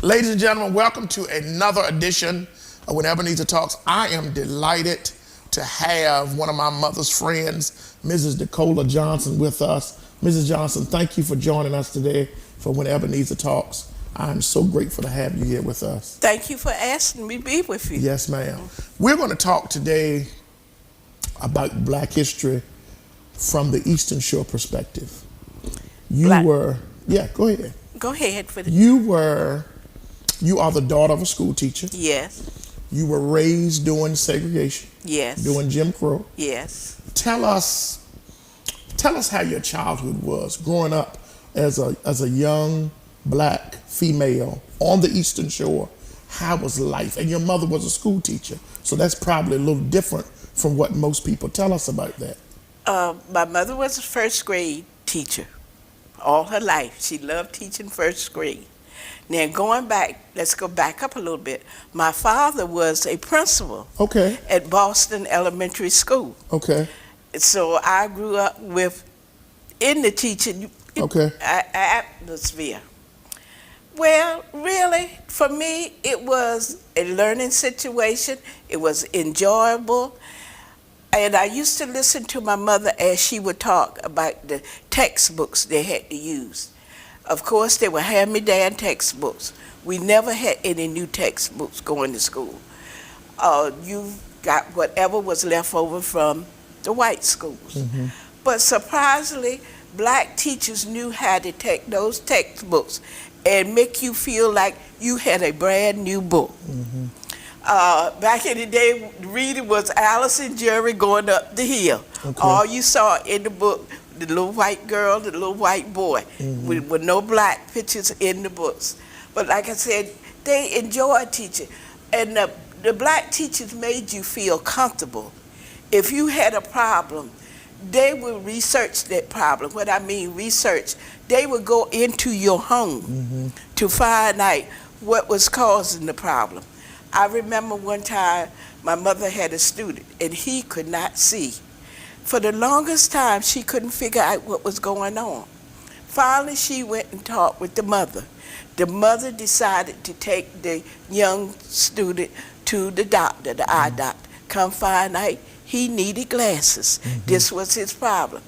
Ladies and gentlemen, welcome to another edition of When Ebenezer Talks. I am delighted to have one of my mother's friends, Mrs. DeCola Johnson, with us. Mrs. Johnson, thank you for joining us today for When Ebenezer Talks. I'm so grateful to have you here with us. Thank you for asking me to be with you. Yes, ma'am. We're going to talk today about Black history from the Eastern Shore perspective. Go ahead. Go ahead. You are the daughter of a school teacher. Yes. You were raised during segregation. Yes. During Jim Crow. Yes. Tell us how your childhood was growing up as a young Black female on the Eastern Shore. How was life? And your mother was a school teacher, so that's probably a little different from what most people tell us about that. My mother was a first grade teacher all her life. She loved teaching first grade. Now going back, let's go back up a little bit. My father was a principal at Boston Elementary School. Okay. So I grew up in the teaching atmosphere. Well, really, for me, it was a learning situation. It was enjoyable. And I used to listen to my mother as she would talk about the textbooks they had to use. Of course, they were hand-me-down textbooks. We never had any new textbooks going to school. You got whatever was left over from the white schools. Mm-hmm. But surprisingly, Black teachers knew how to take those textbooks and make you feel like you had a brand new book. Mm-hmm. Back in the day, reading was Alice and Jerry going up the hill. Okay. All you saw in the book, the little white girl, the little white boy, mm-hmm. with no Black pictures in the books. But like I said, they enjoyed teaching. And the Black teachers made you feel comfortable. If you had a problem, they would research that problem. What I mean research, they would go into your home mm-hmm. to find out what was causing the problem. I remember one time my mother had a student and he could not see. For the longest time, she couldn't figure out what was going on. Finally, she went and talked with the mother. The mother decided to take the young student to the doctor, the eye doctor. Come find out he needed glasses. Mm-hmm. This was his problem.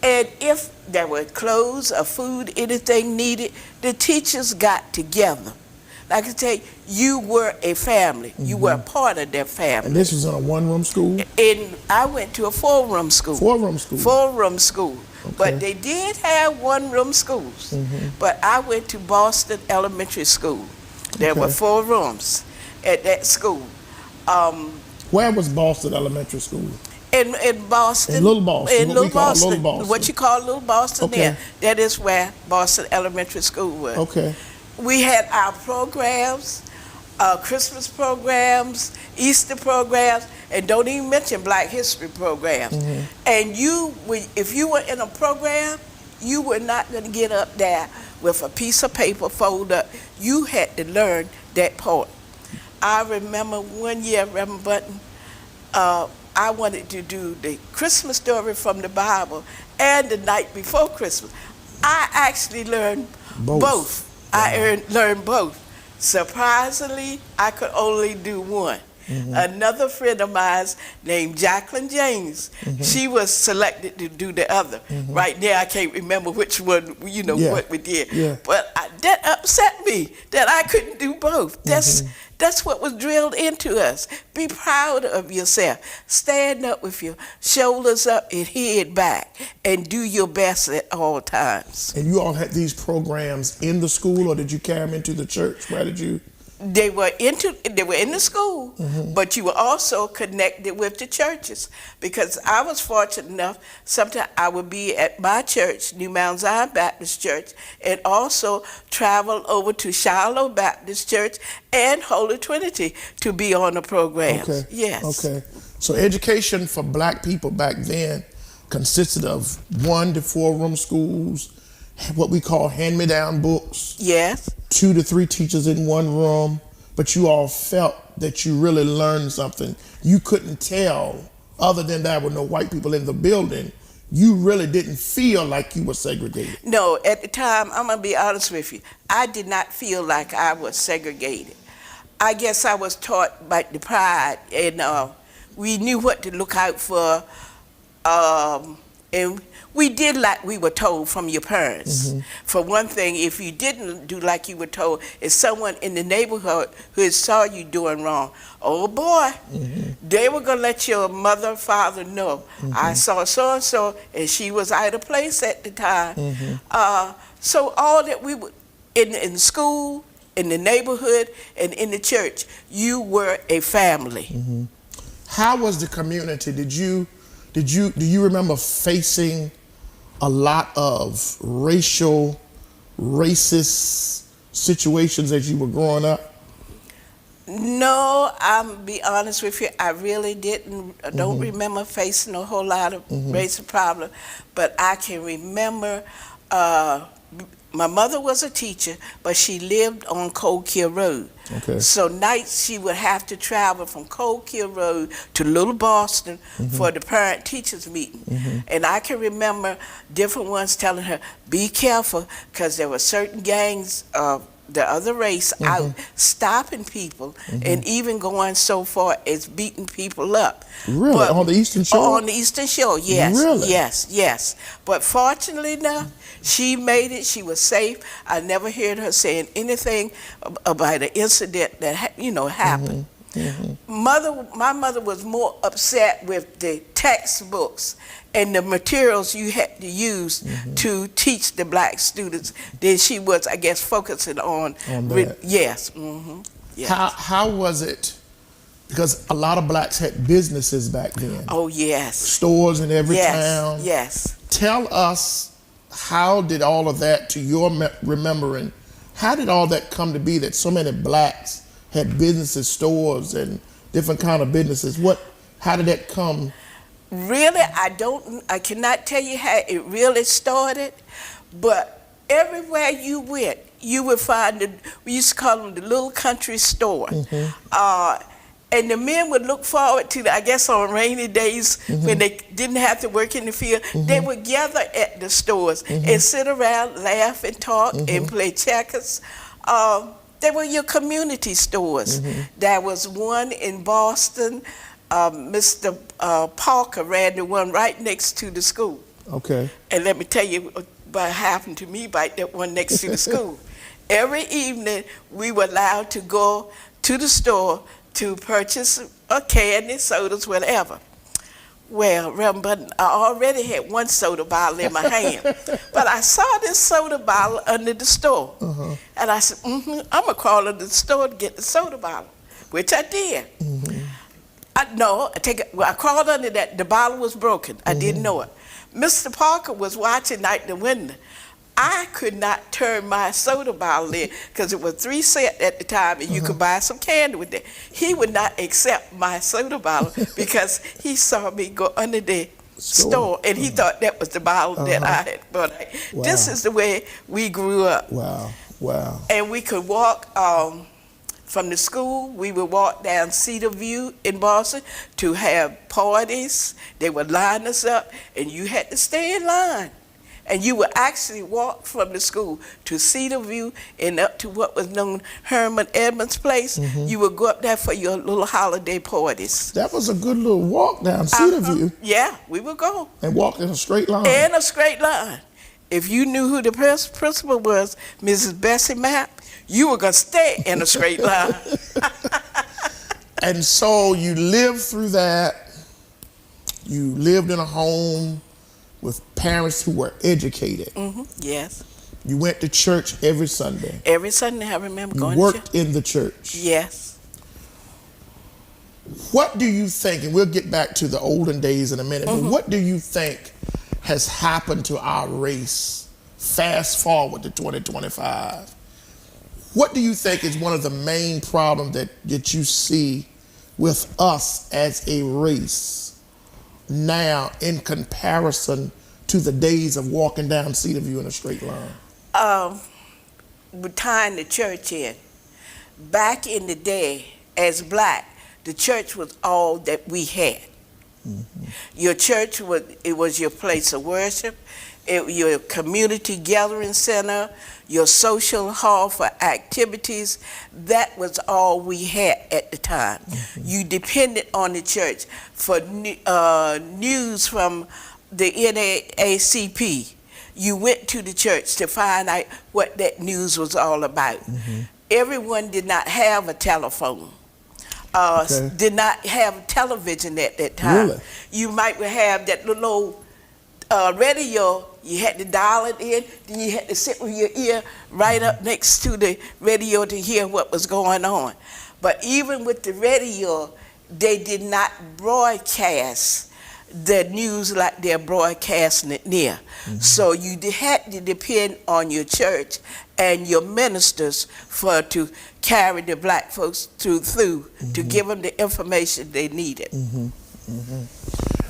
And if there were clothes or food, anything needed, the teachers got together. Like I say, you were a family. Mm-hmm. You were a part of their family. And this was in a one-room school? And I went to a four-room school. Four-room school? Four-room school. Okay. But they did have one-room schools. Mm-hmm. But I went to Boston Elementary School. There were 4 rooms at that school. Where was Boston Elementary School? In Boston. In Little Boston. In Little Boston. Boston. What you call Little Boston there. That is where Boston Elementary School was. Okay. We had our programs, Christmas programs, Easter programs, and don't even mention Black History programs. Mm-hmm. And if you were in a program, you were not going to get up there with a piece of paper folded up. You had to learn that part. I remember one year, Reverend Button, I wanted to do the Christmas story from the Bible and the night before Christmas. I actually learned both. I learned both. Surprisingly, I could only do one. Mm-hmm. Another friend of mine named Jacqueline James, mm-hmm. she was selected to do the other. Mm-hmm. Right now, I can't remember which one, what we did. Yeah. But that upset me that I couldn't do both. That's what was drilled into us. Be proud of yourself. Stand up with your shoulders up and head back and do your best at all times. And you all had these programs in the school, or did you carry them into the church? Where did you? They were in the school, mm-hmm. but you were also connected with the churches, because I was fortunate enough, sometimes I would be at my church, New Mount Zion Baptist Church, and also travel over to Shiloh Baptist Church and Holy Trinity to be on the programs. Okay. Yes. Okay. So education for Black people back then consisted of 1 to 4 room schools, what we call hand-me-down books. Yes. 2 to 3 teachers in one room, but you all felt that you really learned something. You couldn't tell, other than there were no white people in the building, you really didn't feel like you were segregated. No, at the time, I'm going to be honest with you, I did not feel like I was segregated. I guess I was taught by the pride, and we knew what to look out for, and we did like we were told from your parents. For one thing, if you didn't do like you were told, if someone in the neighborhood who saw you doing wrong, oh boy, they were gonna let your mother, father know. I saw so and so, and she was out of place at the time. So all that we would in school, in the neighborhood, and in the church, you were a family. How was the community? Do you remember facing a lot of racist situations as you were growing up? No, I'm be honest with you, I really didn't. I don't remember facing a whole lot of racial problems, but I can remember my mother was a teacher, but she lived on Cold Kill Road. Okay. So nights she would have to travel from Cold Kill Road to Little Boston for the parent-teachers meeting. And I can remember different ones telling her, be careful, because there were certain gangs of the other race out stopping people and even going so far as beating people up. Really? But on the Eastern Shore? On the Eastern Shore, yes. Really? Yes. But fortunately enough, she made it. She was safe. I never heard her saying anything about an incident that happened. My mother was more upset with the textbooks and the materials you had to use to teach the black students than she was, I guess, focusing on that. Yes. Yes. How was it? Because a lot of blacks had businesses back then. Oh, yes. Stores in every town. Yes. Tell us, how did all of that, to your remembering, how did all that come to be that so many blacks had businesses, stores, and different kind of businesses? How did that come? Really, I cannot tell you how it really started, but everywhere you went, you would find we used to call them the little country store. And the men would look forward to, I guess on rainy days when they didn't have to work in the field, they would gather at the stores and sit around, laugh and talk and play checkers. They were your community stores. There was one in Boston. Mr. Parker ran the one right next to the school. Okay. And let me tell you what happened to me by that one next to the school. Every evening, we were allowed to go to the store to purchase a candy, sodas, whatever. Well, but I already had one soda bottle in my hand. But I saw this soda bottle under the store. And I said, I'm going to crawl under the store to get the soda bottle, which I did. I crawled under that. The bottle was broken. I didn't know it. Mr. Parker was watching out the window. I could not turn my soda bottle in because it was 3 cents at the time and you could buy some candy with it. He would not accept my soda bottle because he saw me go under the store and he thought that was the bottle that I had. But this is the way we grew up. Wow. And we could walk from the school. We would walk down Cedar View in Boston to have parties. They would line us up and you had to stay in line. And you would actually walk from the school to Cedar View and up to what was known Herman Edmonds Place. You would go up there for your little holiday parties. That was a good little walk down Cedar View. Yeah, we would go. And walk in a straight line. In a straight line. If you knew who the principal was, Mrs. Bessie Mapp, you were going to stay in a straight line. And so you lived through that. You lived in a home with parents who were educated. Yes. You went to church every Sunday. Every Sunday, I remember going You to church. worked in the church. Yes. What do you think, and we'll get back to the olden days in a minute, but what do you think has happened to our race, fast forward to 2025? What do you think is one of the main problems that you see with us as a race now in comparison to the days of walking down Cedar View in a straight line? We're tying the church in. Back in the day, as black, the church was all that we had. Your church was your place of worship, your community gathering center, your social hall for activities. That was all we had at the time. You depended on the church for news from the NAACP. You went to the church to find out what that news was all about. Everyone did not have a telephone. Did not have television at that time. Really? You might have that little radio. You had to dial it in, then you had to sit with your ear right up next to the radio to hear what was going on. But even with the radio, they did not broadcast the news like they're broadcasting it near. So you had to depend on your church and your ministers to carry the black folks through to give them the information they needed.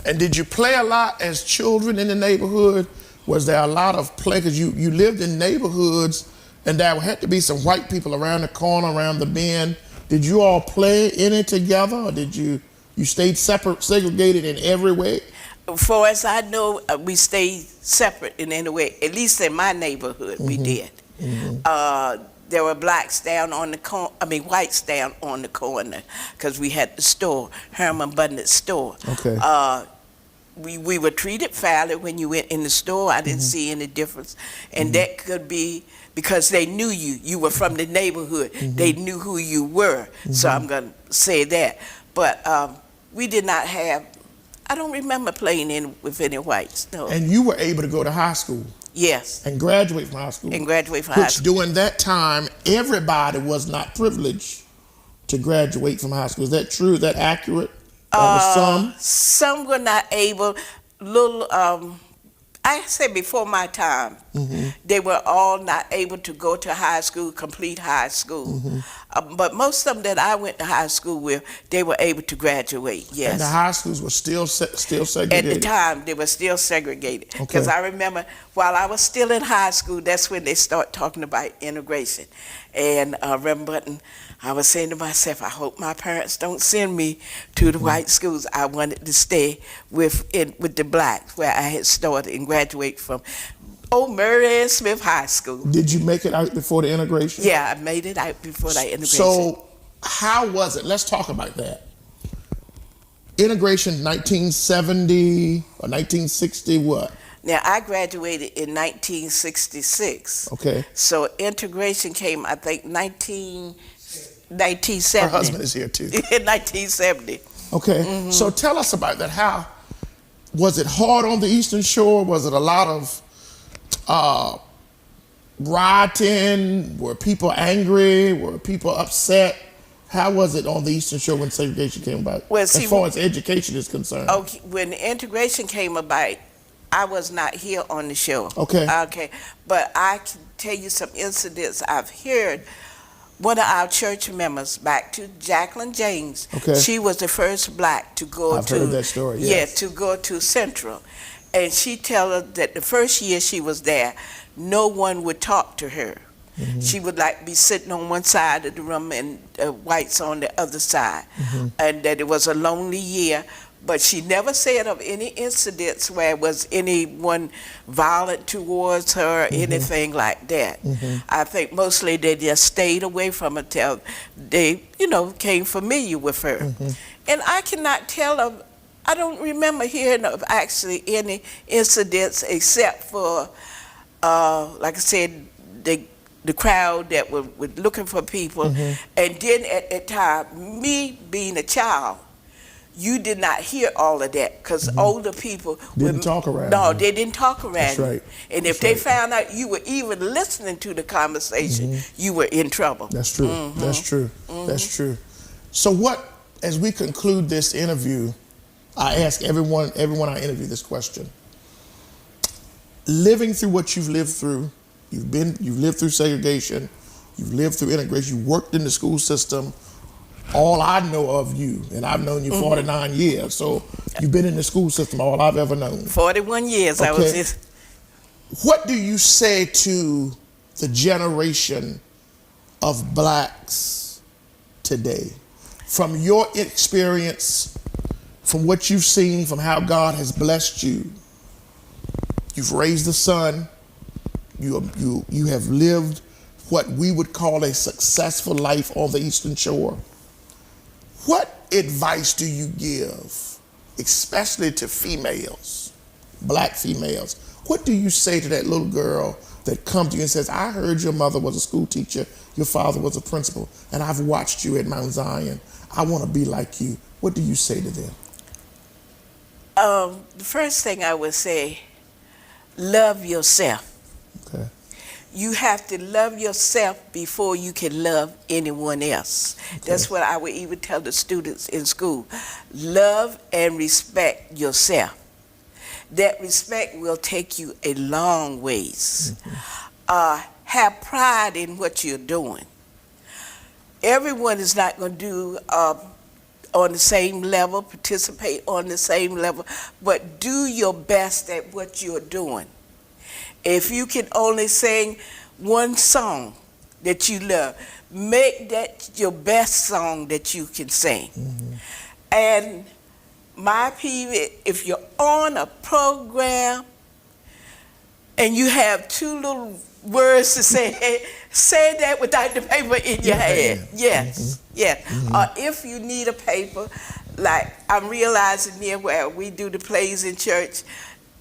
And did you play a lot as children in the neighborhood? Was there a lot of play? Because you lived in neighborhoods and there had to be some white people around the corner, around the bend. Did you all play any together, or did you stayed separate, segregated in every way? For as I know, we stayed separate in any way. At least in my neighborhood, we did. There were blacks down on the corner, whites down on the corner, because we had the store, Herman Bunnett's store. Okay. We were treated fairly when you went in the store. I didn't see any difference. And that could be because they knew you. You were from the neighborhood. They knew who you were. So I'm going to say that. But we did not have, I don't remember playing with any whites, no. And you were able to go to high school? Yes. And graduate from high school? And graduate from high school. Which during that time, everybody was not privileged to graduate from high school. Is that true? Is that accurate? Some were not able. I say before my time, they were all not able to go to high school, complete high school. But most of them that I went to high school with, they were able to graduate, yes. And the high schools were still segregated? At the time, they were still segregated. Because I remember while I was still in high school, that's when they start talking about integration. And Reverend Button, I was saying to myself, I hope my parents don't send me to the white schools. I wanted to stay with the blacks, where I had started and graduate from Murray and Smith High School. Did you make it out before the integration? Yeah, I made it out before the integration. So how was it? Let's talk about that. Integration 1970 or 1960 what? Now, I graduated in 1966. Okay. So integration came, I think, 1970. Her husband is here too. In 1970. Okay. So tell us about that. How was it hard on the Eastern Shore? Was it a lot of rioting? Were people angry? Were people upset? How was it on the Eastern Shore when segregation came about? Well, see, as far as education is concerned. Okay, when the integration came about, I was not here on the show. Okay. Okay. But I can tell you some incidents I've heard. One of our church members, back to Jacqueline James, she was the first black to go I've heard that story, yes. Yeah, to go to Central. And she tell us that the first year she was there, no one would talk to her. She would be sitting on one side of the room and whites on the other side. And that it was a lonely year. But she never said of any incidents where was anyone violent towards her or anything like that. I think mostly they just stayed away from her till they, became familiar with her. And I cannot tell of, I don't remember hearing of actually any incidents except for, like I said, the crowd that were looking for people. And then at that time, me being a child, you did not hear all of that because older people didn't talk around. No, they didn't talk around. That's right. And if they found out you were even listening to the conversation, you were in trouble. That's true. That's true. That's true. So what, as we conclude this interview, I ask everyone I interview this question. Living through what you've lived through, you've lived through segregation, you've lived through integration, you worked in the school system. All I know of you, and I've known you 49 years, so you've been in the school system all I've ever known. 41 years I was just. What do you say to the generation of blacks today? From your experience, from what you've seen, from how God has blessed you, you've raised a son, you have lived what we would call a successful life on the Eastern Shore. What advice do you give, especially to females, black females? What do you say to that little girl that comes to you and says, I heard your mother was a school teacher, your father was a principal, and I've watched you at Mount Zion. I want to be like you. What do you say to them? The first thing I would say, love yourself. Okay. You have to love yourself before you can love anyone else. Okay. That's what I would even tell the students in school. Love and respect yourself. That respect will take you a long ways. Mm-hmm. Have pride in what you're doing. Everyone is not going to do on the same level, participate on the same level, but do your best at what you're doing. If you can only sing one song that you love, make that your best song that you can sing. Mm-hmm. And my people, if you're on a program and you have two little words to say, say that without the paper in your hand. Yes, mm-hmm. Yes. Mm-hmm. If you need a paper, like I'm realizing here where we do the plays in church,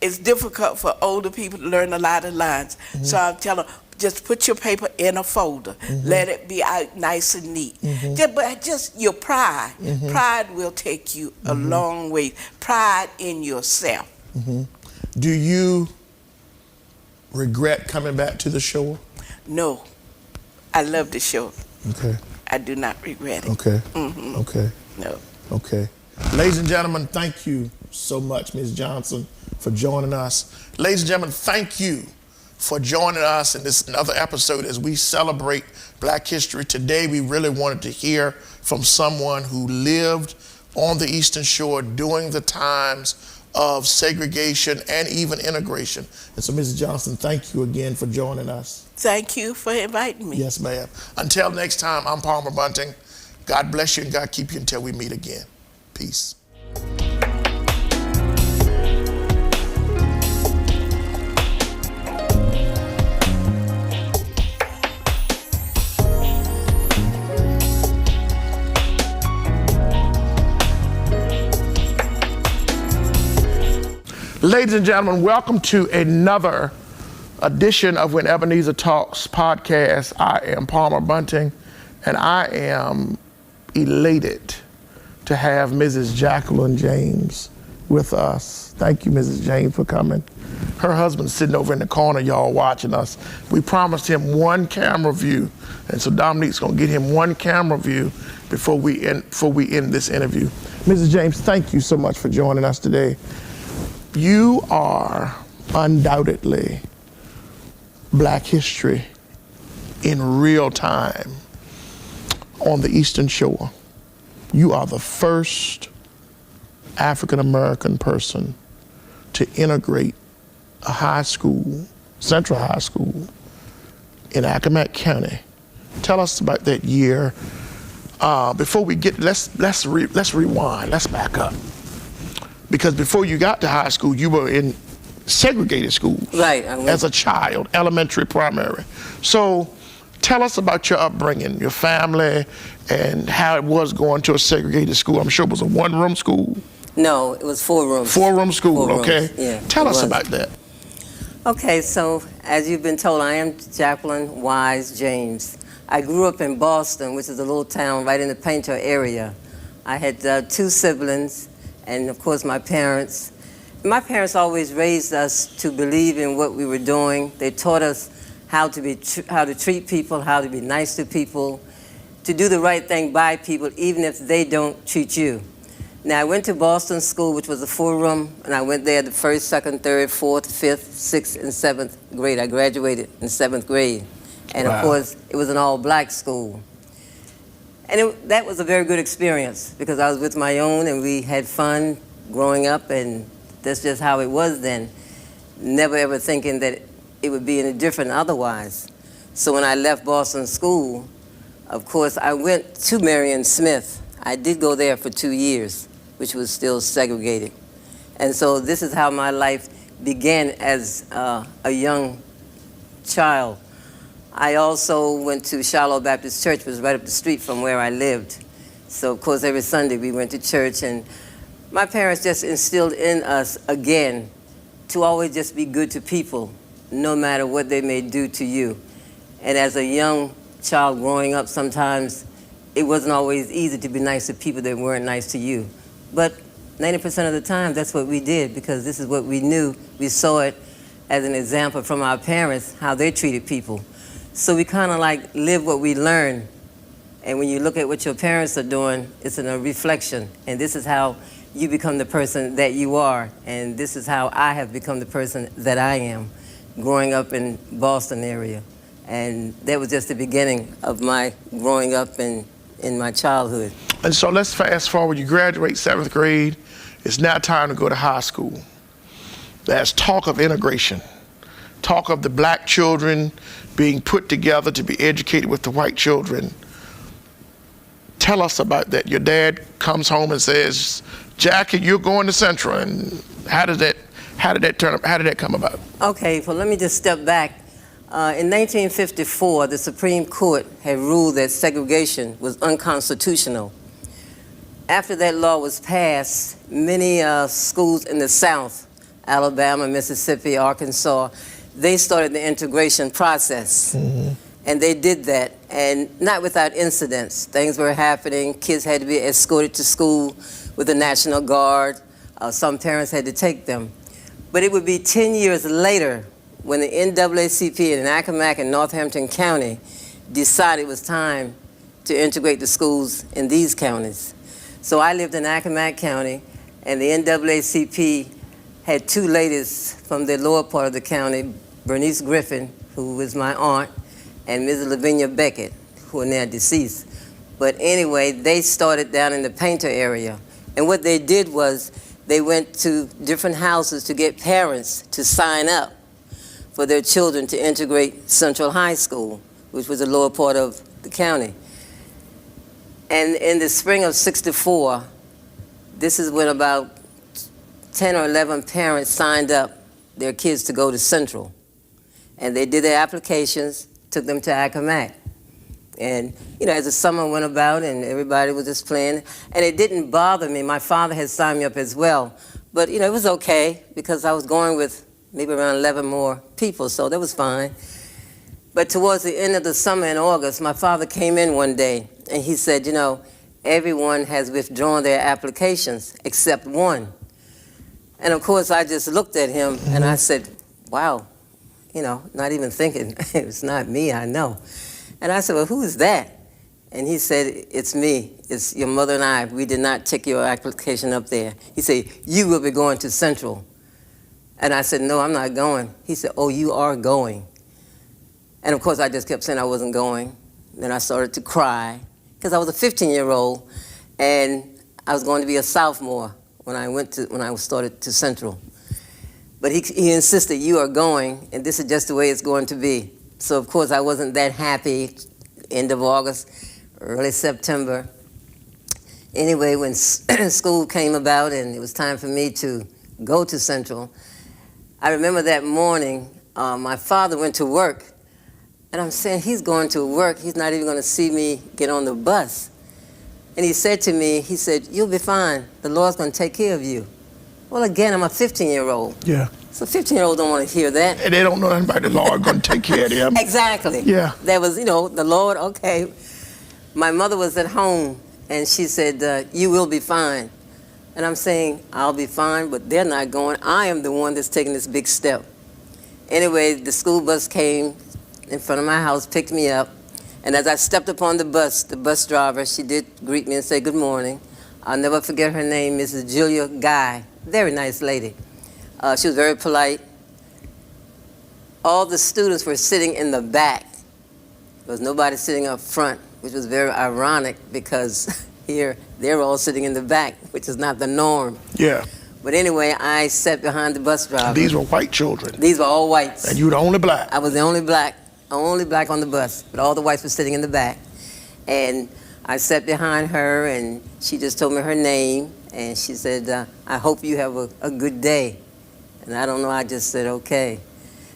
it's difficult for older people to learn a lot of lines. Mm-hmm. So I'm telling them, just put your paper in a folder. Mm-hmm. Let it be out nice and neat. Mm-hmm. But just your pride. Mm-hmm. Pride will take you a mm-hmm. long way. Pride in yourself. Mm-hmm. Do you regret coming back to the shore? No. I love the shore. Okay. I do not regret it. Okay. Mm-hmm. Okay. No. Okay. Ladies and gentlemen, thank you so much, Ms. Johnson, for joining us. Ladies and gentlemen, thank you for joining us in this another episode as we celebrate Black History. Today, we really wanted to hear from someone who lived on the Eastern Shore during the times of segregation and even integration. And so, Mrs. Johnson, thank you again for joining us. Thank you for inviting me. Yes, ma'am. Until next time, I'm Palmer Bunting. God bless you and God keep you until we meet again. Peace. Ladies and gentlemen, welcome to another edition of When Ebenezer Talks podcast. I am Palmer Bunting, and I am elated to have Mrs. Jacqueline James with us. Thank you, Mrs. James, for coming. Her husband's sitting over in the corner, y'all watching us. We promised him one camera view, and so Dominique's gonna get him one camera view before we end this interview. Mrs. James, thank you so much for joining us today. You are undoubtedly Black history in real time on the Eastern Shore. You are the first African-American person to integrate a high school, Central High School in Accomack County. Tell us about that year. Before we get, let's rewind, let's back up. Because before you got to high school, you were in segregated schools. Right. As a child, elementary, primary. So tell us about your upbringing, your family, and how it was going to a segregated school. I'm sure it was a one-room school. No, it was 4 rooms. 4-room school, 4 okay. Rooms. Yeah, tell us about that. Okay, so as you've been told, I am Jacqueline Wise James. I grew up in Boston, which is a little town right in the Painter area. I had 2 siblings, and of course my parents. My parents always raised us to believe in what we were doing. They taught us how to treat people, how to be nice to people, to do the right thing by people, even if they don't treat you. Now, I went to Boston School, which was a 4-room, and I went there the 1st, 2nd, 3rd, 4th, 5th, 6th, and 7th grade. I graduated in 7th grade. And wow. Of course, it was an all-black school. And that was a very good experience because I was with my own and we had fun growing up, and that's just how it was then. Never ever thinking that it would be any different otherwise. So when I left Boston School, of course, I went to Marion Smith. I did go there for 2 years. which was still segregated. And so this is how my life began as a young child. I also went to Shiloh Baptist Church, which was right up the street from where I lived. So, of course, every Sunday we went to church, and my parents just instilled in us, again, to always just be good to people, no matter what they may do to you. And as a young child growing up, sometimes it wasn't always easy to be nice to people that weren't nice to you. But 90% of the time, that's what we did, because this is what we knew. We saw it as an example from our parents, how they treated people. So we kind of like live what we learn. And when you look at what your parents are doing, it's a reflection. And this is how you become the person that you are. And this is how I have become the person that I am, growing up in Boston area. And that was just the beginning of my growing up in my childhood. And so let's fast forward. You graduate 7th grade. It's now time to go to high school. There's talk of integration, talk of the black children being put together to be educated with the white children. Tell us about that. Your dad comes home and says, Jackie, you're going to Central. And how did that come about? Okay, well, let me just step back. In 1954, the Supreme Court had ruled that segregation was unconstitutional. After that law was passed, many schools in the South, Alabama, Mississippi, Arkansas, they started the integration process. Mm-hmm. And they did that, and not without incidents. Things were happening. Kids had to be escorted to school with the National Guard. Some parents had to take them. But it would be 10 years later when the NAACP in Accomack and Northampton County decided it was time to integrate the schools in these counties. So I lived in Accomack County, and the NAACP had two ladies from the lower part of the county, Bernice Griffin, who was my aunt, and Mrs. Lavinia Beckett, who are now deceased. But anyway, they started down in the Painter area. And what they did was they went to different houses to get parents to sign up for their children to integrate Central High School, which was the lower part of the county. And in the spring of '64, this is when about 10 or 11 parents signed up their kids to go to Central. And they did their applications, took them to Accomack. And, as the summer went about and everybody was just playing, and it didn't bother me. My father had signed me up as well. But, it was okay because I was going with maybe around 11 more people, so that was fine. But towards the end of the summer in August, my father came in one day and he said, everyone has withdrawn their applications except one. And of course, I just looked at him and I said, wow. Not even thinking, it's not me, I know. And I said, well, who is that? And he said, it's me, it's your mother and I. We did not take your application up there. He said, you will be going to Central. And I said, no, I'm not going. He said, oh, you are going. And of course, I just kept saying I wasn't going. Then I started to cry, because I was a 15-year-old, and I was going to be a sophomore when I started to Central. But he insisted, you are going, and this is just the way it's going to be. So, of course, I wasn't that happy. End of August, early September. Anyway, when school came about and it was time for me to go to Central, I remember that morning, my father went to work, and I'm saying, he's going to work. He's not even going to see me get on the bus. And he said to me, he said, you'll be fine. The Lord's going to take care of you. Well, again, I'm a 15-year-old. Yeah. So 15-year-olds don't want to hear that. And they don't know nothing about the Lord going to take care of them. Exactly. Yeah. That was, the Lord, okay. My mother was at home, and she said, you will be fine. And I'm saying, I'll be fine, but they're not going. I am the one that's taking this big step. Anyway, the school bus came in front of my house, picked me up. And as I stepped upon the bus driver, she did greet me and say good morning. I'll never forget her name, Mrs. Julia Guy. Very nice lady. She was very polite. All the students were sitting in the back. There was nobody sitting up front, which was very ironic because here they were all sitting in the back, which is not the norm. Yeah. But anyway, I sat behind the bus driver. These were white children. These were all whites. And you were the only black. I was the only black on the bus, but all the whites were sitting in the back. And I sat behind her, and she just told me her name, And she said, I hope you have a good day. And I don't know, I just said, okay.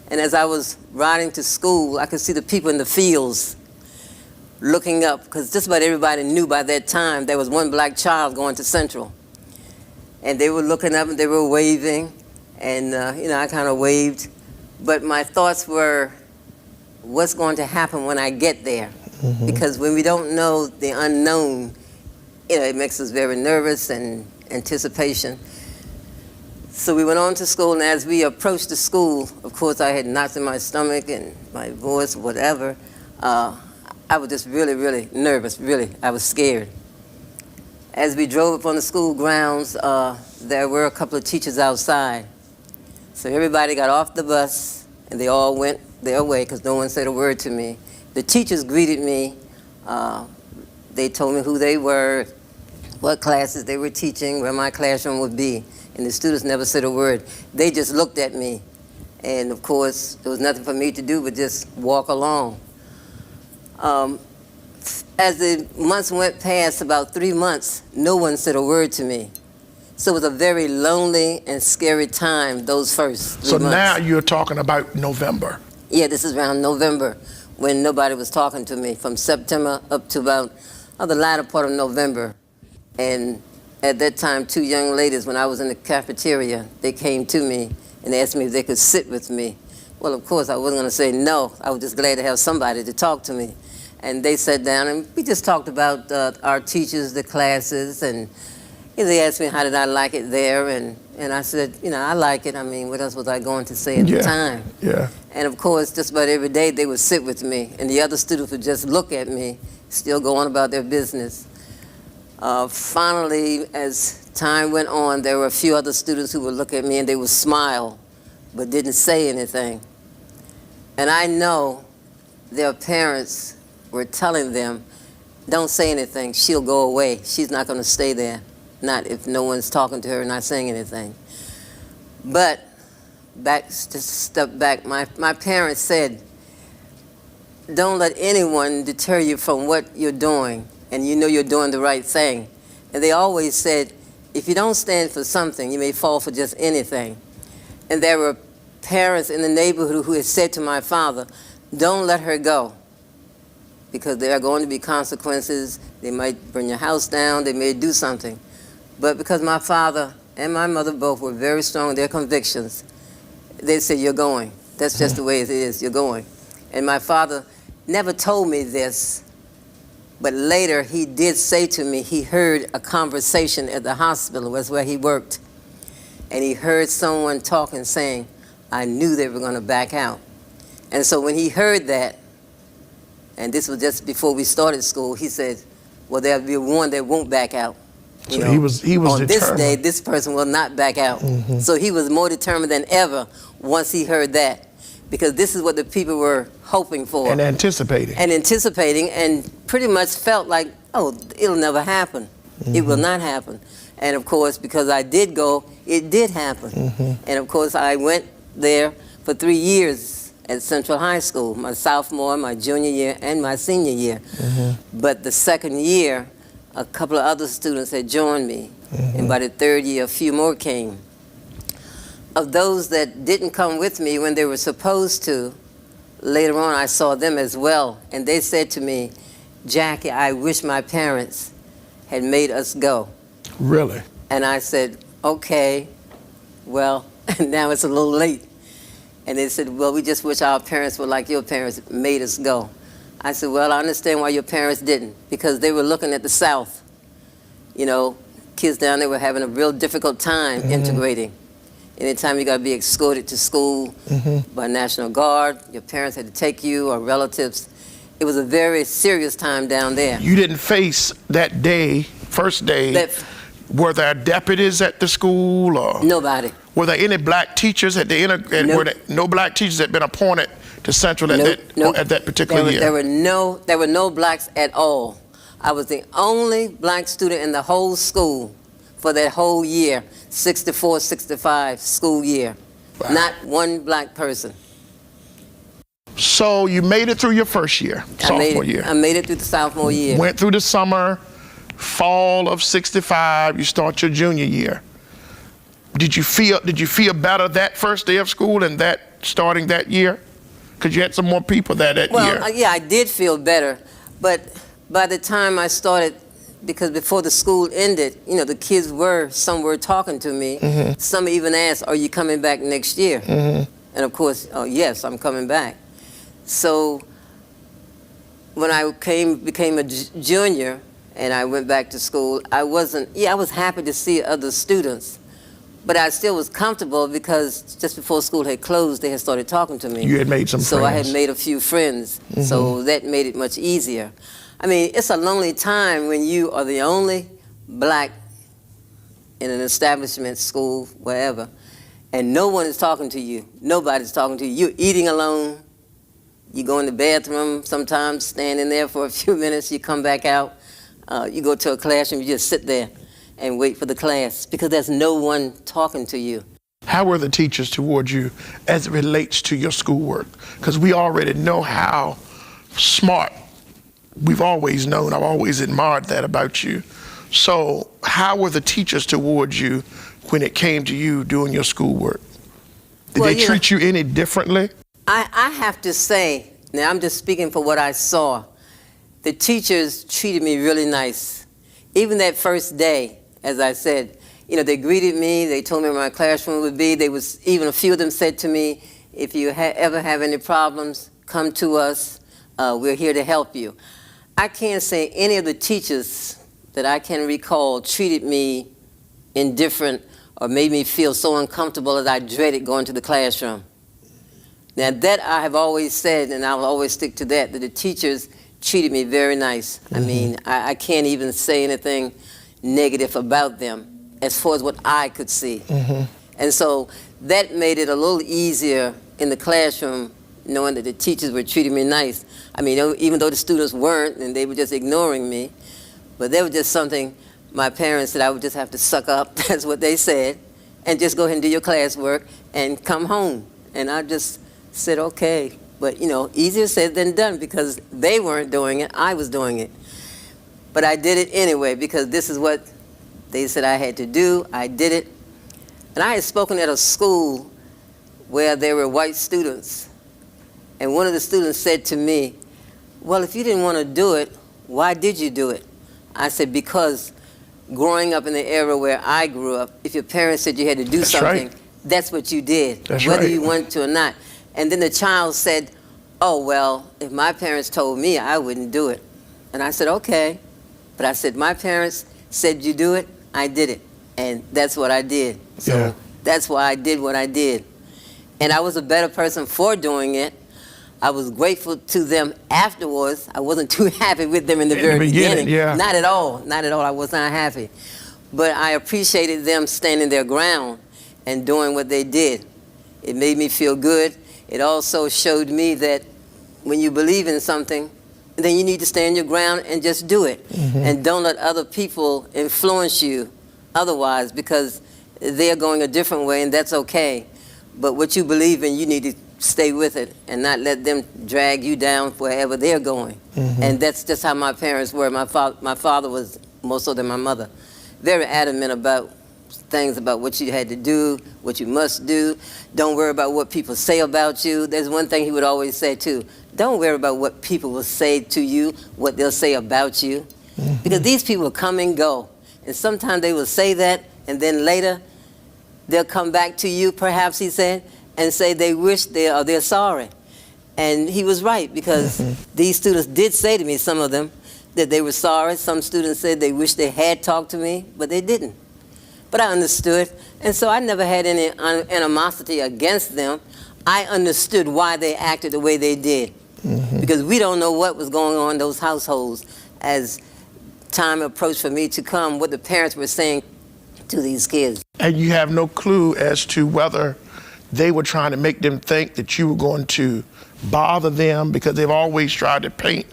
And as I was riding to school, I could see the people in the fields looking up, because just about everybody knew by that time there was one black child going to Central. And they were looking up and they were waving, and I kind of waved. But my thoughts were, what's going to happen when I get there? Mm-hmm. Because when we don't know the unknown, it makes us very nervous and anticipation. So we went on to school, and as we approached the school, of course I had knots in my stomach and my voice, whatever. I was just really, really nervous, really. I was scared. As we drove up on the school grounds, there were a couple of teachers outside. So everybody got off the bus, and they all went their way because no one said a word to me. The teachers greeted me. They told me who they were, what classes they were teaching, where my classroom would be. And the students never said a word. They just looked at me. And of course, there was nothing for me to do but just walk along. As the months went past, about 3 months, no one said a word to me. So it was a very lonely and scary time, those first 3 months. So now you're talking about November. Yeah, this is around November when nobody was talking to me, from September up to about the latter part of November. And at that time, 2 young ladies, when I was in the cafeteria, they came to me and asked me if they could sit with me. Well, of course, I wasn't going to say no. I was just glad to have somebody to talk to me. And they sat down, and we just talked about our teachers, the classes, and they asked me how did I like it there, and I said, I like it. I mean, what else was I going to say at the time? Yeah. And of course, just about every day they would sit with me, and the other students would just look at me, still go on about their business. Finally, as time went on, there were a few other students who would look at me and they would smile, but didn't say anything. And I know their parents were telling them, don't say anything, she'll go away. She's not going to stay there, not if no one's talking to her, not saying anything. But just a step back, my parents said, don't let anyone deter you from what you're doing, and you know you're doing the right thing. And they always said, if you don't stand for something, you may fall for just anything. And there were parents in the neighborhood who had said to my father, don't let her go, because there are going to be consequences. They might burn your house down, they may do something. But because my father and my mother both were very strong in their convictions, they said, you're going. That's just the way it is, you're going. And my father never told me this, but later he did say to me, he heard a conversation at the hospital, was where he worked. And he heard someone talking, saying, I knew they were going to back out. And so when he heard that, and this was just before we started school, he said, well, there'll be one that won't back out. So he was on determined. This day, this person will not back out. Mm-hmm. So he was more determined than ever once he heard that, because this is what the people were hoping for. And anticipating. And pretty much felt like, oh, it'll never happen. Mm-hmm. It will not happen. And of course, because I did go, it did happen. Mm-hmm. And of course, I went there for 3 years at Central High School, my sophomore, my junior year, and my senior year. Mm-hmm. But the second year, a couple of other students had joined me. Mm-hmm. And by the third year, a few more came. Of those that didn't come with me when they were supposed to, later on I saw them as well. And they said to me, Jackie, I wish my parents had made us go. Really? And I said, okay, well, now it's a little late. And they said, well, we just wish our parents were like your parents, made us go. I said, well, I understand why your parents didn't, because they were looking at the South. Kids down there were having a real difficult time integrating. Anytime you got to be escorted to school by National Guard, your parents had to take you, or relatives. It was a very serious time down there. You didn't face that day, first day, were there deputies at the school? Or nobody. Were there any black teachers at the Nope. were there no black teachers that had been appointed to Central at that particular year? There were no blacks at all. I was the only black student in the whole school for that whole year, 64, 65 school year. Wow. Not one black person. So you made it through your first year, sophomore year. I made it through the sophomore year. Went through the summer, fall of '65, you start your junior year. Did you feel better that first day of school and that starting that year? Because you had some more people there that year. Well, yeah, I did feel better, but by the time I started, because before the school ended, you know, the kids some were talking to me. Mm-hmm. Some even asked, "Are you coming back next year?" Mm-hmm. And of course, oh, yes, I'm coming back. So when I became a junior and I went back to school, I was happy to see other students, but I still was comfortable because just before school had closed, they had started talking to me. You had made some friends. So I had made a few friends, Mm-hmm. so that made it much easier. I mean, it's a lonely time when you are the only black in an establishment, school, wherever, and no one is talking to you. Nobody's talking to you. You're eating alone. You go in the bathroom sometimes, stand in there for a few minutes, you come back out. You go to a classroom, you just sit there and wait for the class because there's no one talking to you. How were the teachers towards you as it relates to your schoolwork? Because we already know how smart we've always known. I've always admired that about you. So how were the teachers towards you when it came to you doing your schoolwork? Did they treat you any differently? I have to say, now I'm just speaking for what I saw, the teachers treated me really nice. Even that first day, as I said, you know, they greeted me, they told me where my classroom would be. Even a few of them said to me, if you ever have any problems, come to us, we're here to help you. I can't say any of the teachers that I can recall treated me indifferent or made me feel so uncomfortable that I dreaded going to the classroom. Now that I have always said, and I'll always stick to that the teachers treated me very nice. Mm-hmm. I mean, I can't even say anything negative about them as far as what I could see. Mm-hmm. And so that made it a little easier in the classroom, knowing that the teachers were treating me nice. I mean, even though the students weren't, and they were just ignoring me, but that was just something my parents said I would just have to suck up, that's what they said, and just go ahead and do your classwork and come home. And I just said, okay. But, you know, easier said than done because they weren't doing it, I was doing it. But I did it anyway because this is what they said I had to do. I did it. And I had spoken at a school where there were white students. And one of the students said to me, well, if you didn't want to do it, why did you do it? I said, because growing up in the era where I grew up, if your parents said you had to do something, right, that's what you did, whether you wanted to or not. And then the child said, oh, well, if my parents told me, I wouldn't do it. And I said, okay. But I said, my parents said you do it, I did it. And that's what I did. So that's why I did what I did. And I was a better person for doing it. I was grateful to them afterwards. I wasn't too happy with them in the very beginning. Yeah. Not at all. Not at all. I was not happy. But I appreciated them standing their ground and doing what they did. It made me feel good. It also showed me that when you believe in something, then you need to stand your ground and just do it. Mm-hmm. And don't let other people influence you otherwise because they're going a different way and that's okay. But what you believe in, you need to stay with it and not let them drag you down wherever they're going. Mm-hmm. And that's just how my parents were. My father was more so than my mother. Very adamant about things about what you had to do, what you must do. Don't worry about what people say about you. There's one thing he would always say too. Don't worry about what people will say to you, what they'll say about you. Mm-hmm. Because these people come and go. And sometimes they will say that and then later they'll come back to you, perhaps he said, and say they wish they're sorry. And he was right because these students did say to me, some of them, that they were sorry. Some students said they wish they had talked to me, but they didn't. But I understood, and so I never had any animosity against them. I understood why they acted the way they did. Mm-hmm. Because we don't know what was going on in those households as time approached for me to come, what the parents were saying to these kids. And you have no clue as to whether they were trying to make them think that you were going to bother them because they've always tried to paint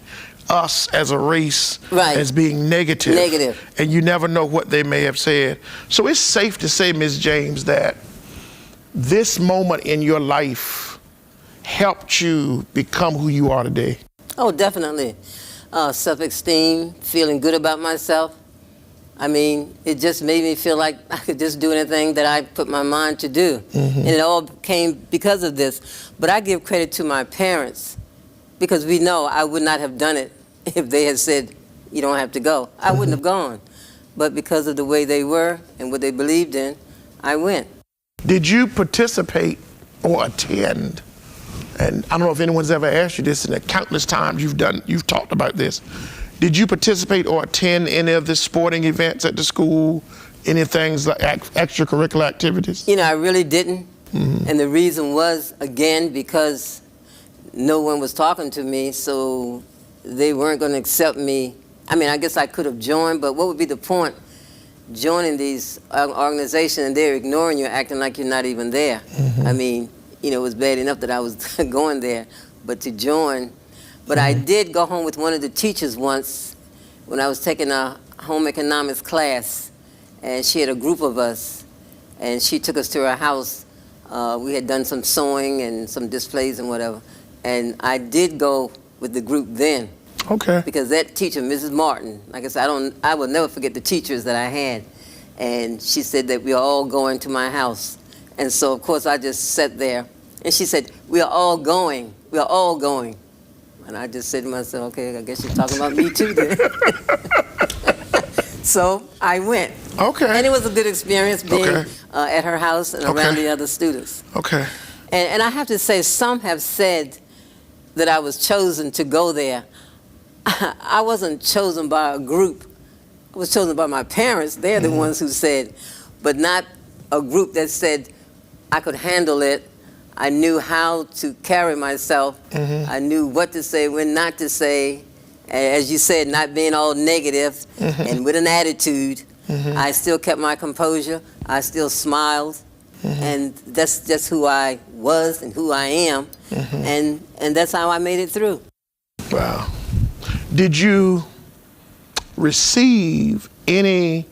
us as a race as being negative. And you never know what they may have said. So it's safe to say, Ms. James, that this moment in your life helped you become who you are today. Oh, definitely. Self-esteem, feeling good about myself. I mean, it just made me feel like I could just do anything that I put my mind to do. And it all came because of this. But I give credit to my parents, because we know I would not have done it if they had said, you don't have to go. I wouldn't have gone. But because of the way they were and what they believed in, I went. Did you participate or attend? And I don't know if anyone's ever asked you this, and the countless times you've talked about this. Did you participate or attend any of the sporting events at the school? Any things like extracurricular activities? You know, I really didn't. And the reason was, again, because no one was talking to me, so they weren't going to accept me. I mean, I guess I could have joined, but what would be the point joining these organizations and they're ignoring you, acting like you're not even there? I mean, you know, it was bad enough that I was going there, but to join. But I did go home with one of the teachers once when I was taking a home economics class, and she had a group of us, and she took us to her house. We had done some sewing and some displays and whatever, and I did go with the group then. Okay. Because that teacher, Mrs. Martin, like I said, I will never forget the teachers that I had, and she said that we are all going to my house. And so, of course, I just sat there, and she said, we are all going, we are all going. And I just said to myself, okay, I guess you're talking about me too then. So I went. Okay. And it was a good experience being at her house and around the other students. Okay. And I have to say, some have said that I was chosen to go there. I wasn't chosen by a group. I was chosen by my parents. They're the ones who said, but not a group that said I could handle it. I knew how to carry myself. I knew what to say, when not to say. As you said, not being all negative and with an attitude. I still kept my composure. I still smiled. And that's just who I was and who I am. And that's how I made it through. Wow. Did you receive any,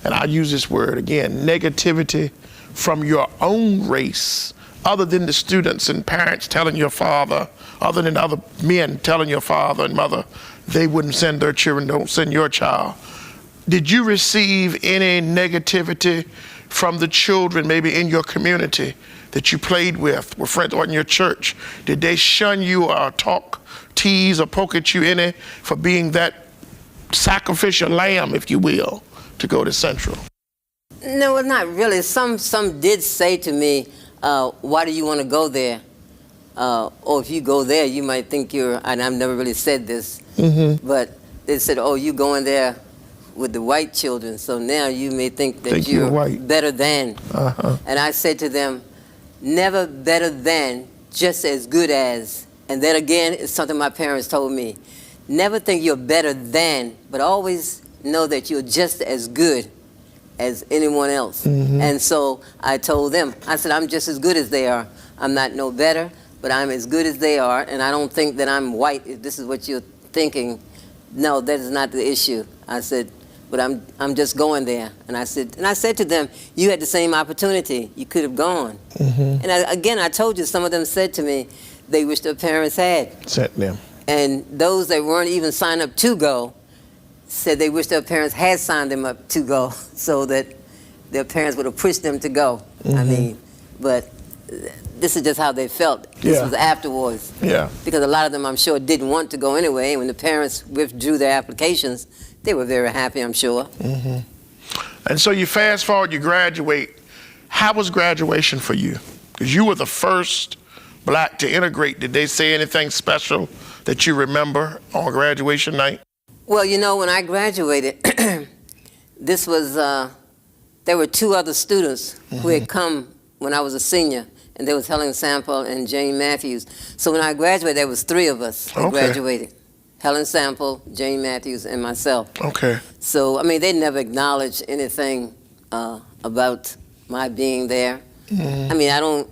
and I'll use this word again, negativity from your own race, other than the students and parents telling your father, other than other men telling your father and mother they wouldn't send their children, don't send your child? Did you receive any negativity from the children maybe in your community that you played with, were friends, or in your church? Did they shun you or talk, tease or poke at you any for being that sacrificial lamb, if you will, to go to Central? No, well, not really. Some did say to me, why do you want to go there? Or if you go there, you might think you're, and I've never really said this, but they said, oh, you going there with the white children, so now you may think that you're white. better than. And I said to them, never better than, just as good as. And that again is something my parents told me. Never think you're better than, but always know that you're just as good as anyone else. And so I told them, I said, I'm just as good as they are. I'm not no better, but I'm as good as they are, and I don't think that I'm white, if this is what you're thinking. No, that is not the issue. I said, but I'm just going there. And I said to them, you had the same opportunity. You could have gone. And I told you, some of them said to me, they wish their parents had. Sent them. And those that weren't even signed up to go said they wish their parents had signed them up to go so that their parents would have pushed them to go. I mean, but this is just how they felt. This was afterwards. Because a lot of them, I'm sure, didn't want to go anyway. And when the parents withdrew their applications, they were very happy, I'm sure. And so you fast forward, you graduate. How was graduation for you? Because you were the first black to integrate. Did they say anything special that you remember on graduation night? Well, you know, when I graduated, this was, there were two other students who had come when I was a senior, and there was Helen Sample and Jane Matthews. So when I graduated, there was three of us that graduated. Helen Sample, Jane Matthews, and myself. So, I mean, they never acknowledged anything about my being there. I mean,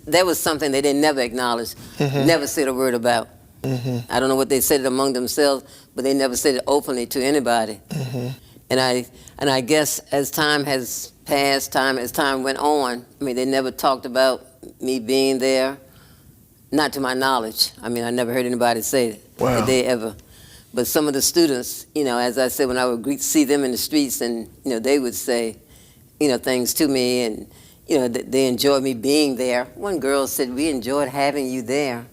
that was something they didn't never acknowledge, never said a word about. I don't know what they said among themselves, but they never said it openly to anybody. And I guess as time has passed, as time went on, I mean, they never talked about me being there, not to my knowledge. I mean, I never heard anybody say that they ever. But some of the students, as I said, when I would see them in the streets, and they would say, things to me, and they enjoyed me being there. One girl said, "We enjoyed having you there,"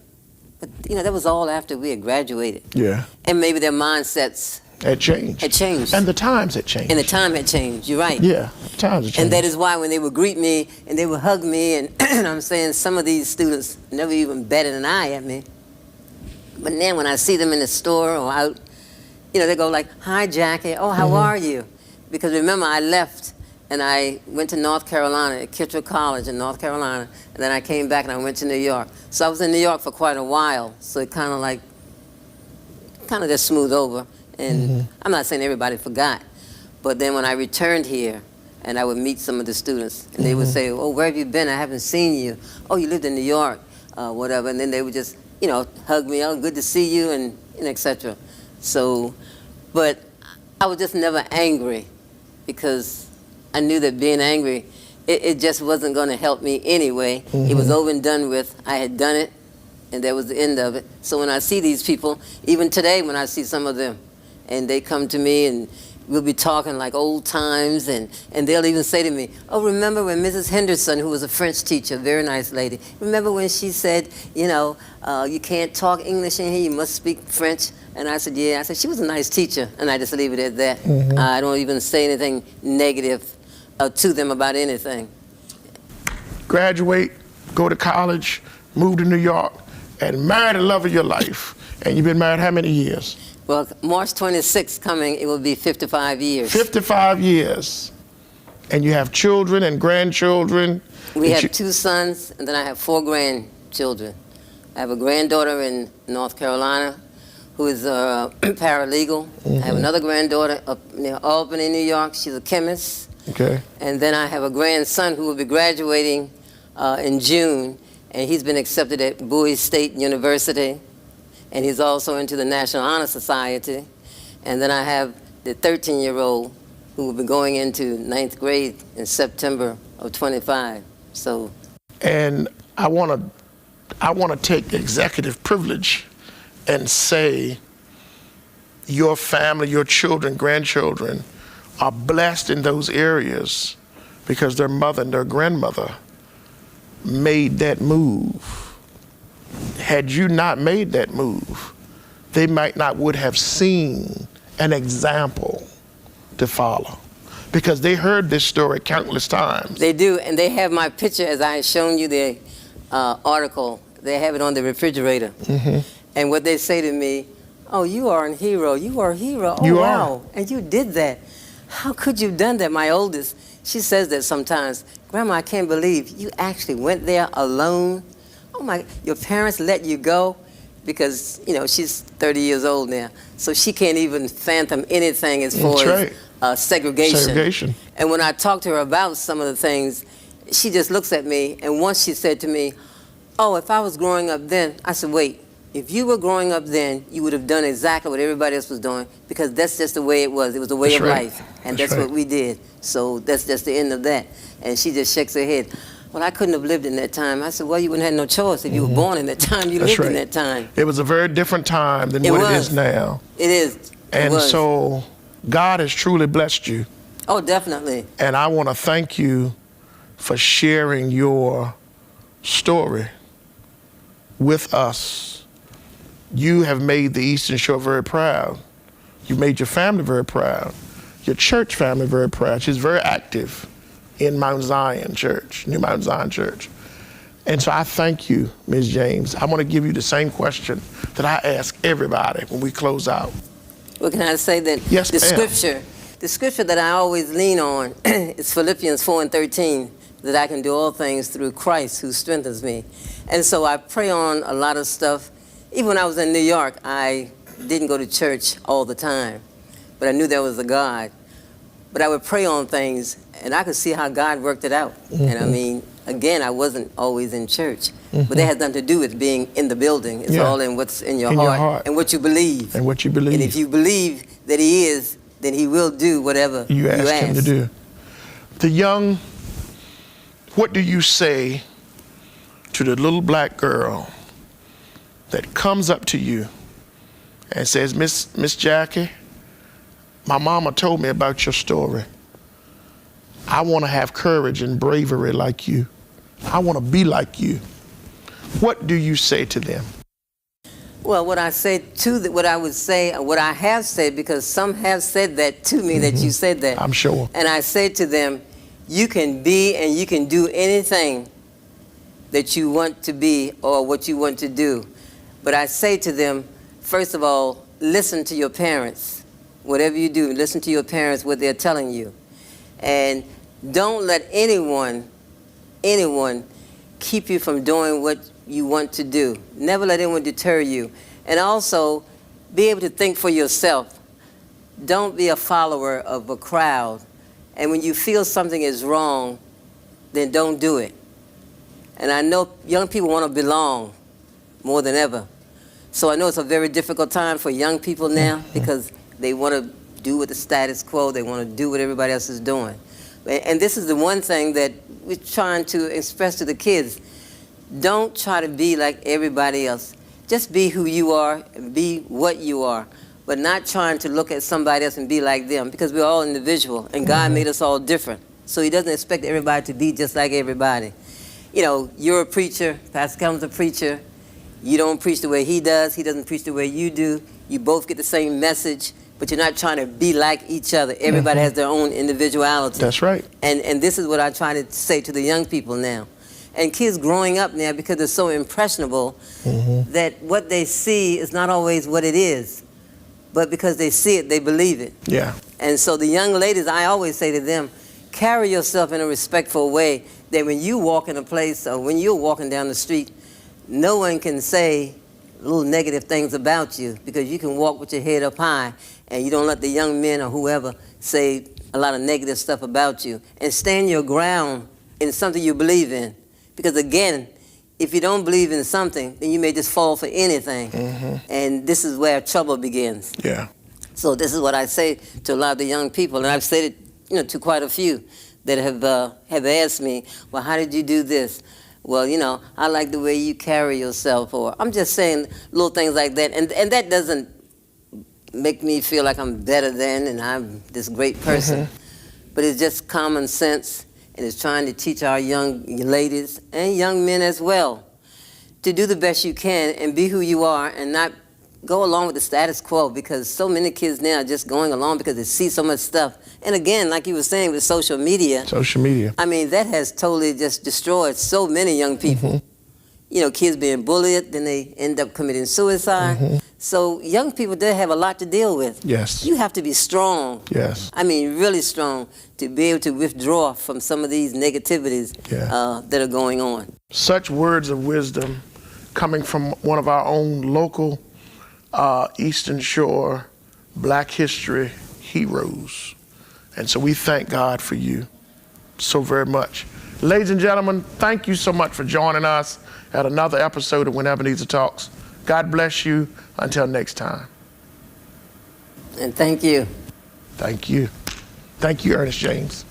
but that was all after we had graduated. Yeah. And maybe their mindsets Had changed. had changed. And the times had changed. And the time had changed. You're right. Yeah, times had changed. And that is why when they would greet me and they would hug me, and I'm saying some of these students never even batted an eye at me. But then when I see them in the store or out, they go like, "Hi, Jackie. Oh, how are you?" Because remember, I left and I went to North Carolina, at Kittrell College in North Carolina, and then I came back and I went to New York. So I was in New York for quite a while. So it kind of just smoothed over. And I'm not saying everybody forgot, but then when I returned here, and I would meet some of the students, and they would say, "Oh, where have you been? I haven't seen you. Oh, you lived in New York, whatever." And then they would just, hug me. "Oh, good to see you," and etc. So, but I was just never angry, because I knew that being angry, it just wasn't going to help me anyway. It was over and done with. I had done it, and that was the end of it. So when I see these people, even today when I see some of them, and they come to me and we'll be talking like old times, and they'll even say to me, "Oh, remember when Mrs. Henderson, who was a French teacher, very nice lady, remember when she said, you can't talk English in here, you must speak French?" And I said, "Yeah." I said, "She was a nice teacher," and I just leave it at that. I don't even say anything negative to them about anything. Graduate, go to college, move to New York, and marry the love of your life. And you've been married how many years? Well, March 26th coming, it will be 55 years. 55 years. And you have children and grandchildren? We have 2 sons, and then I have 4 grandchildren. I have a granddaughter in North Carolina who is a paralegal. I have another granddaughter up near Albany, New York. She's a chemist. Okay. And then I have a grandson who will be graduating in June, and he's been accepted at Bowie State University. And he's also into the National Honor Society. And then I have the 13-year-old who will be going into 9th grade in September of 25. So. And I want to take executive privilege and say your family, your children, grandchildren are blessed in those areas because their mother and their grandmother made that move. Had you not made that move, they might not would have seen an example to follow, because they heard this story countless times. They do, and they have my picture, as I had shown you the article. They have it on the refrigerator. And what they say to me, "Oh, you are a hero. You are a hero. Oh, you wow. Are. And you did that. How could you have done that?" My oldest, she says that sometimes. "Grandma, I can't believe you actually went there alone. Oh my, your parents let you go?" Because, she's 30 years old now. So she can't even fathom anything as far as segregation. And when I talk to her about some of the things, she just looks at me. And once she said to me, "Oh, if I was growing up then," I said, "Wait, if you were growing up then, you would have done exactly what everybody else was doing, because that's just the way it was. It was the way of life. And that's what we did. So that's just the end of that." And she just shakes her head. "Well, I couldn't have lived in that time." I said, "Well, you wouldn't have no choice. If you were born in that time, you lived in that time." It was a very different time than what it is now. It is. And so God has truly blessed you. Oh, definitely. And I want to thank you for sharing your story with us. You have made the Eastern Shore very proud. You made your family very proud. Your church family very proud. She's very active in Mount Zion Church, New Mount Zion Church. And so I thank you, Ms. James. I want to give you the same question that I ask everybody when we close out. Well, can I say that Yes, the ma'am. scripture that I always lean on is Philippians 4:13, that I can do all things through Christ who strengthens me. And so I pray on a lot of stuff. Even when I was in New York, I didn't go to church all the time, but I knew there was a God. But I would pray on things, and I could see how God worked it out. And I mean, again, I wasn't always in church, but that has nothing to do with being in the building. It's all in what's in your heart and what you believe. And what you believe. And if you believe that He is, then He will do whatever you ask Him to do. What do you say to the little black girl that comes up to you and says, Miss Jackie, my mama told me about your story. I want to have courage and bravery like you. I want to be like you. What do you say to them? Well, what I say to what I would say, what I have said, because some have said that to me, that you said that. I'm sure. And I say to them, you can be and you can do anything that you want to be or what you want to do. But I say to them, first of all, listen to your parents. Whatever you do, listen to your parents, what they're telling you. And don't let anyone keep you from doing what you want to do. Never let anyone deter you. And also, be able to think for yourself. Don't be a follower of a crowd. And when you feel something is wrong, then don't do it. And I know young people want to belong more than ever. So I know it's a very difficult time for young people now because they want to do with the status quo. They want to do what everybody else is doing. And this is the one thing that we're trying to express to the kids. Don't try to be like everybody else. Just be who you are and be what you are, but not trying to look at somebody else and be like them, because we're all individual and God made us all different. So he doesn't expect everybody to be just like everybody. You know, you're a preacher, Pastor Kelvin's a preacher. You don't preach the way he does, he doesn't preach the way you do. You both get the same message, but you're not trying to be like each other. Everybody has their own individuality. That's right. And this is what I try to say to the young people now. And kids growing up now, because they're so impressionable, that what they see is not always what it is. But because they see it, they believe it. Yeah. And so the young ladies, I always say to them, carry yourself in a respectful way that when you walk in a place or when you're walking down the street, no one can say little negative things about you, because you can walk with your head up high and you don't let the young men or whoever say a lot of negative stuff about you. And stand your ground in something you believe in. Because again, if you don't believe in something, then you may just fall for anything. And this is where trouble begins. Yeah. So this is what I say to a lot of the young people, and I've said it, to quite a few that have asked me, well, how did you do this? Well, I like the way you carry yourself, or I'm just saying little things like that. And that doesn't make me feel like I'm better than and I'm this great person. But it's just common sense. And it's trying to teach our young ladies and young men as well to do the best you can and be who you are and not go along with the status quo, because so many kids now are just going along because they see so much stuff. And again, like you were saying with social media. Social media. I mean, that has totally just destroyed so many young people. Kids being bullied, then they end up committing suicide. So young people, they have a lot to deal with. Yes. You have to be strong. Yes. I mean, really strong to be able to withdraw from some of these negativities that are going on. Such words of wisdom coming from one of our own local Eastern Shore Black history heroes. And so we thank God for you so very much. Ladies and gentlemen, thank you so much for joining us at another episode of When Ebenezer Talks. God bless you. Until next time. And thank you. Thank you. Thank you, Ernest James.